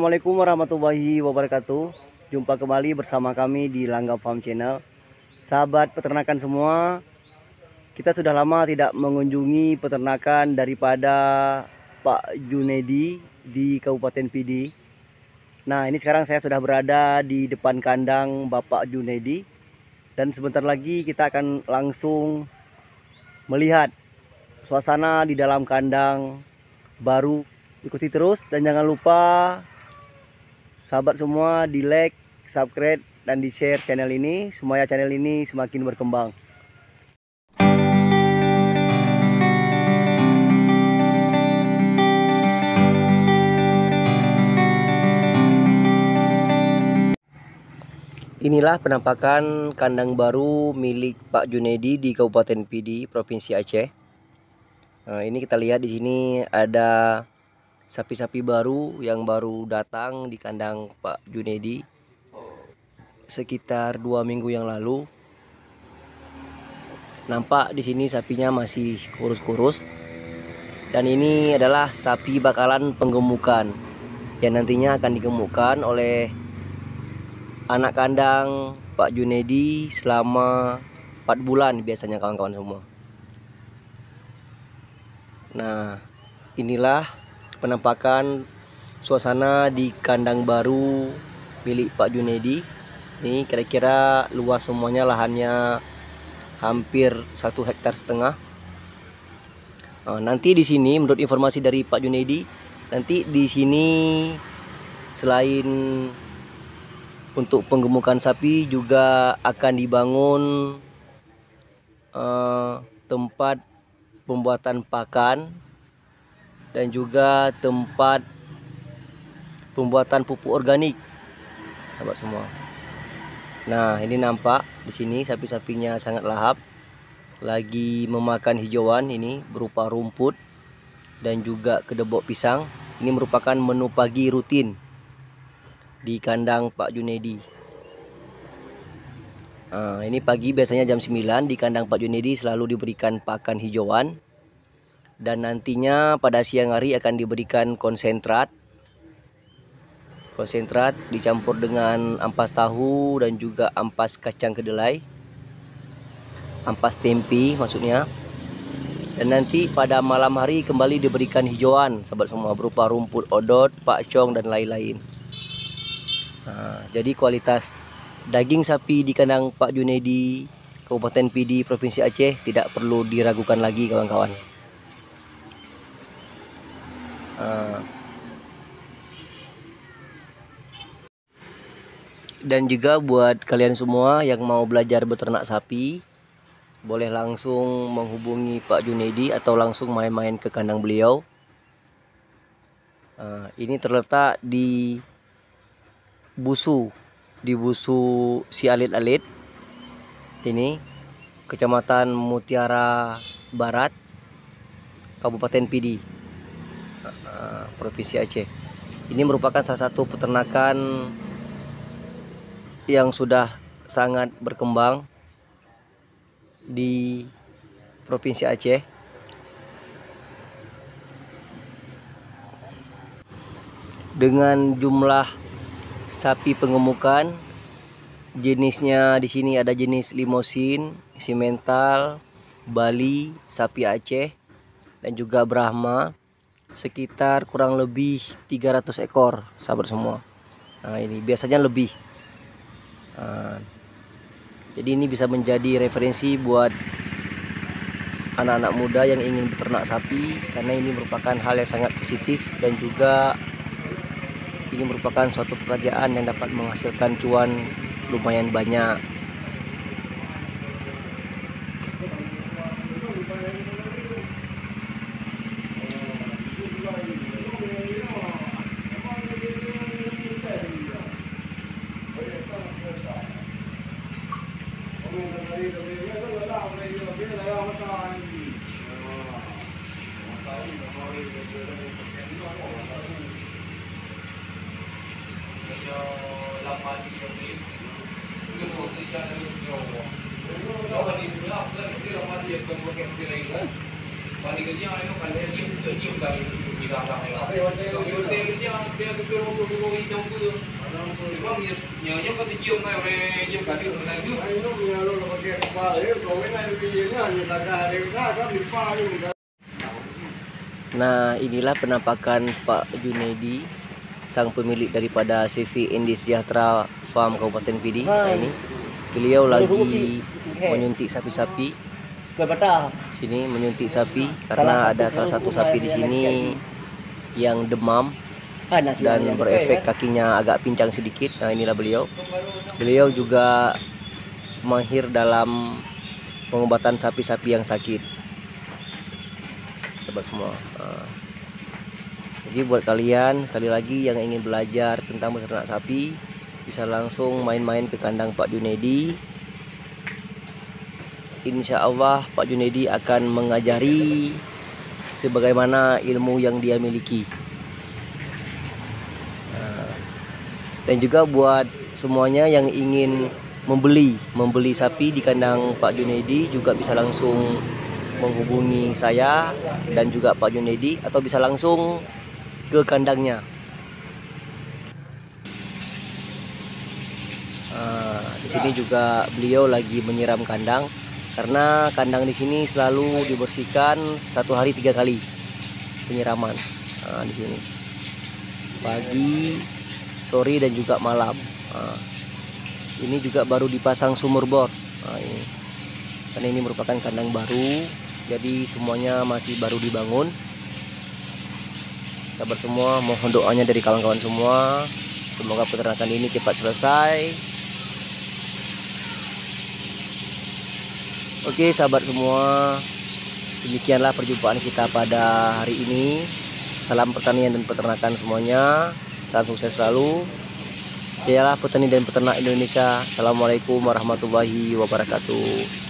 Assalamualaikum warahmatullahi wabarakatuh. Jumpa kembali bersama kami di Langgam Farm Channel. Sahabat peternakan semua, kita sudah lama tidak mengunjungi peternakan daripada Pak Junedi di Kabupaten Pidi. Nah, ini sekarang saya sudah berada di depan kandang Bapak Junedi, dan sebentar lagi kita akan langsung melihat suasana di dalam kandang baru. Ikuti terus dan jangan lupa sahabat semua di like, subscribe, dan di share channel ini supaya channel ini semakin berkembang. Inilah penampakan kandang baru milik Pak Junedi di Kabupaten Pidi, Provinsi Aceh. Nah, ini kita lihat di sini ada sapi-sapi baru yang baru datang di kandang Pak Junedi sekitar 2 minggu yang lalu. Nampak di sini sapinya masih kurus-kurus, dan ini adalah sapi bakalan penggemukan yang nantinya akan digemukkan oleh anak kandang Pak Junedi selama 4 bulan biasanya kawan-kawan semua. Nah, inilah penampakan suasana di kandang baru milik Pak Junedi. Ini kira-kira luas semuanya, lahannya hampir 1,5 hektar. Nanti di sini menurut informasi dari Pak Junedi, nanti di sini selain untuk penggemukan sapi juga akan dibangun tempat pembuatan pakan dan juga tempat pembuatan pupuk organik, sahabat semua. Nah, ini nampak di sini sapi-sapinya sangat lahap, lagi memakan hijauan ini berupa rumput dan juga kedebok pisang. Ini merupakan menu pagi rutin di kandang Pak Junedi. Ini pagi biasanya jam 9 di kandang Pak Junedi selalu diberikan pakan hijauan, dan nantinya pada siang hari akan diberikan konsentrat dicampur dengan ampas tahu dan juga ampas kacang kedelai, ampas tempe maksudnya. Dan nanti pada malam hari kembali diberikan hijauan sahabat semua berupa rumput odot, pakcong, dan lain-lain. Jadi kualitas daging sapi di kandang Pak Junedi Kabupaten Pidi Provinsi Aceh tidak perlu diragukan lagi kawan-kawan. Dan juga buat kalian semua yang mau belajar beternak sapi, boleh langsung menghubungi Pak Junedi atau langsung main-main ke kandang beliau. Ini terletak di Busu Si Alit-Alit, ini Kecamatan Mutiara Barat, Kabupaten Pidi, Provinsi Aceh. Ini merupakan salah satu peternakan yang sudah sangat berkembang di Provinsi Aceh. Dengan jumlah sapi penggemukan, jenisnya di sini ada jenis Limousin, Simmental, Bali, sapi Aceh, dan juga Brahma, sekitar kurang lebih 300 ekor sahabat semua. Nah, ini biasanya lebih. Jadi ini bisa menjadi referensi buat anak-anak muda yang ingin beternak sapi, karena ini merupakan hal yang sangat positif dan juga ini merupakan suatu pekerjaan yang dapat menghasilkan cuan lumayan banyak. Nah, inilah penampakan Pak Junedi, sang pemilik daripada CV Indi Sejahtera Farm Kabupaten Pidi. Nah, ini beliau lagi menyuntik sapi-sapi. Sini menyuntik sapi karena ada salah satu sapi di sini yang demam dan berefek kakinya agak pincang sedikit. Nah, inilah beliau. Beliau juga mahir dalam pengobatan sapi-sapi yang sakit. Coba semua. Jadi buat kalian sekali lagi yang ingin belajar tentang beternak sapi, bisa langsung main-main ke kandang Pak Junedi. Insya Allah Pak Junedi akan mengajari sebagaimana ilmu yang dia miliki. Dan juga buat semuanya yang ingin membeli sapi di kandang Pak Junedi juga bisa langsung menghubungi saya dan juga Pak Junedi, atau bisa langsung ke kandangnya. Di sini juga beliau lagi menyiram kandang karena kandang di sini selalu dibersihkan 1 hari 3 kali penyiraman. Di sini pagi, sore dan juga malam. Ini juga baru dipasang sumur bor. Ini karena ini merupakan kandang baru, jadi semuanya masih baru dibangun. Sabar semua, mohon doanya dari kawan-kawan semua, semoga peternakan ini cepat selesai. Oke sahabat semua, demikianlah perjumpaan kita pada hari ini. Salam pertanian dan peternakan semuanya, salam sukses selalu. Jayalah petani dan peternak Indonesia. Assalamualaikum warahmatullahi wabarakatuh.